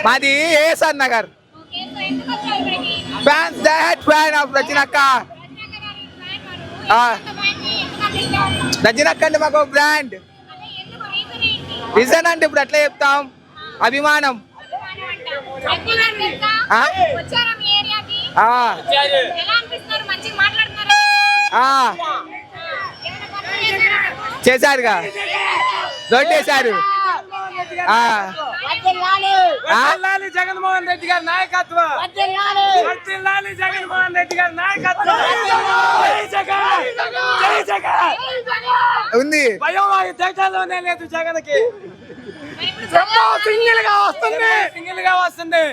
మాది ASR Nagar. Fan diehard fan of Rajanakka. Rajanakka అంటే మాకు బ్రాండ్. రీజన్ అంటే ఇప్పుడు ఎట్లా చెప్తాం, అభిమానం. చేశారుగా, దొట్టేశారు. జగన్మోహన్ రెడ్డి గారి నాయకత్వం, జగన్మోహన్ రెడ్డి గారి నాయకత్వం ఉంది. భయం దేశాల్లోనే లేదు జగన్కి. సింగిల్ గా వస్తుంది.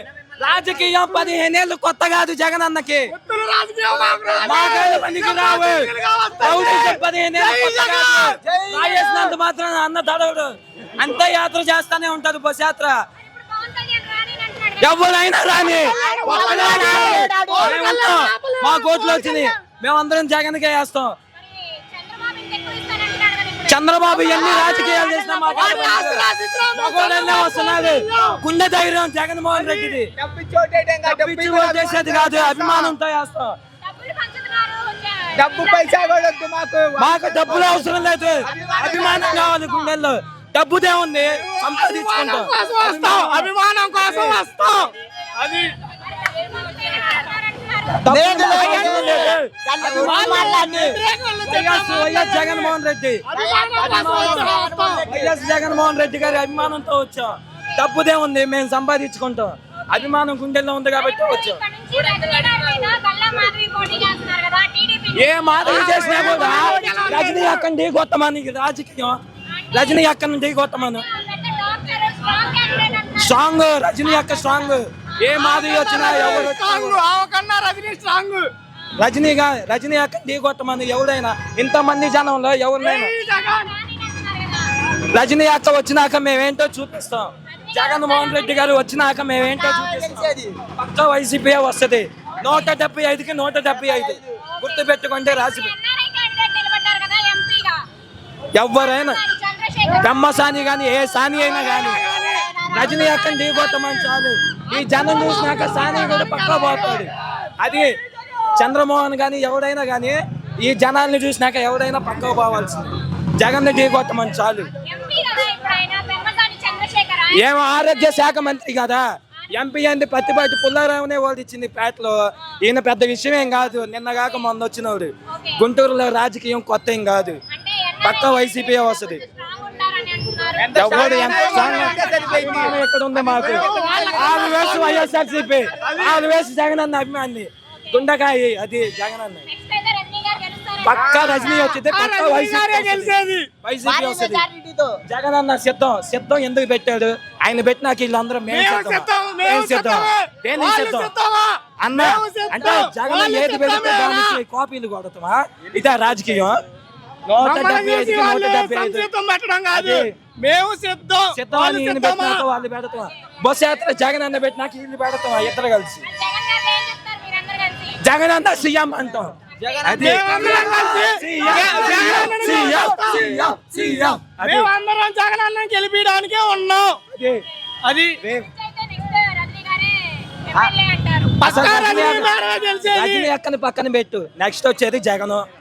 రాజకీయం 15 ఏళ్ళు కొత్త కాదు జగన్ అన్నకి. 15 ఏళ్ళు మాత్రం అన్న తడవుడు. అంత యాత్ర చేస్తానే ఉంటారు, బస్ యాత్ర. ఎవరైనా రాని మా కోట్లు వచ్చింది, మేమందరం జగన్కే వేస్తాం. చంద్రబాబు ఎన్ని రాజకీయాలు చేసినా వస్తున్నారు. గుండె ధైర్యం జగన్మోహన్ రెడ్డిది. చేసేది కాదు, అభిమానంతో వేస్తాం. డబ్బు పైసా కూడా మాకు డబ్బులు అవసరం లేదు, అభిమానం కావాలి. గుండెల్లో డబ్బుదే ఉంది, సంపాదించుకుంటాం. అభిమానం కోసం వస్తాం. అది జగన్మోహన్ రెడ్డి, వైఎస్ జగన్మోహన్ రెడ్డి గారి అభిమానంతో వచ్చాం. డబ్బుదే ఉంది, మేము సంపాదించుకుంటాం. అభిమానం గుండెల్లో ఉంది కాబట్టి వచ్చాం. ఏ మాదిరి చేసినా కూడా రజనీ అక్కండి గొత్తమని రాజకీయం. రజనీ అక్క నుండి గొత్తమను స్ట్రాంగ్, రజనీ అక్క స్ట్రాంగ్. ఏ మాదిరి వచ్చినా ఎవరు రజనీ అక్క ఢీకొట్టమని ఎవరైనా, ఇంతమంది జనంలో ఎవరినైనా. రజనీ అక్క వచ్చినాక మేమేంటో చూపిస్తాం. జగన్మోహన్ రెడ్డి గారు వచ్చినాక మేమేంటో చూపిస్తాం. పక్క వైసీపీ వస్తుంది. 175కి 175 గుర్తు పెట్టుకుంటే రాసి. ఎవరైనా బ్రహ్మసాని కానీ ఏ సాని అయినా కానీ రజనీ అక్కని ఢీకొట్టమని చాలు. ఈ జనం చూసినాక సాని కూడా పక్కా పోతాడు. అది చంద్రమోహన్ కానీ ఎవరైనా కానీ ఈ జనాల్ని చూసినాక ఎవరైనా పక్కకు పోవాల్సింది. జగన్ ఢీకొట్టమని చాలు. ఏమో ఆరోగ్య శాఖ మంత్రి కదా, ఎంపీ అంది పత్తిపాటి పుల్లారావునే ఓడిచ్చింది పేటలో. ఈయన పెద్ద విషయం ఏం కాదు, నిన్నగాక మొన్న వచ్చినవాడు. గుంటూరులో రాజకీయం కొత్త ఏం కాదు, పక్క వైసీపీ వస్తుంది. ఎక్కడ ఉంది మాకు 6 వేసు వైఎస్ఆర్సీపీ, 6 వేసు జగన్ అన్న అభిమాని. గుండకాయ అది జగన్ అన్న. పక్క రజనీ వచ్చింది, పక్క వైసీపీ వస్తుంది. జగన్ అన్న సిద్ధం ఎందుకు పెట్టాడు? ఆయన పెట్టినాక వీళ్ళందరూ మేము సిద్ధం అన్న అంటే జగన్ ఏది పెడితే దానికి కాపీలు కొడతామా? ఇదే రాజకీయం. 175 వాళ్ళు పెడతాం. బస్ యాత్ర జగన్ అన్న పెట్టినాక వీళ్ళు పెడతాం. ఇద్దరు కలిసి జగన్ అన్న సీఎం అంటాం. జగన్ అన్న గెలిపించడానికే ఉన్నాం. అది రజనీ అక్కని పక్కన పెట్టు, నెక్స్ట్ వచ్చేది జగన్.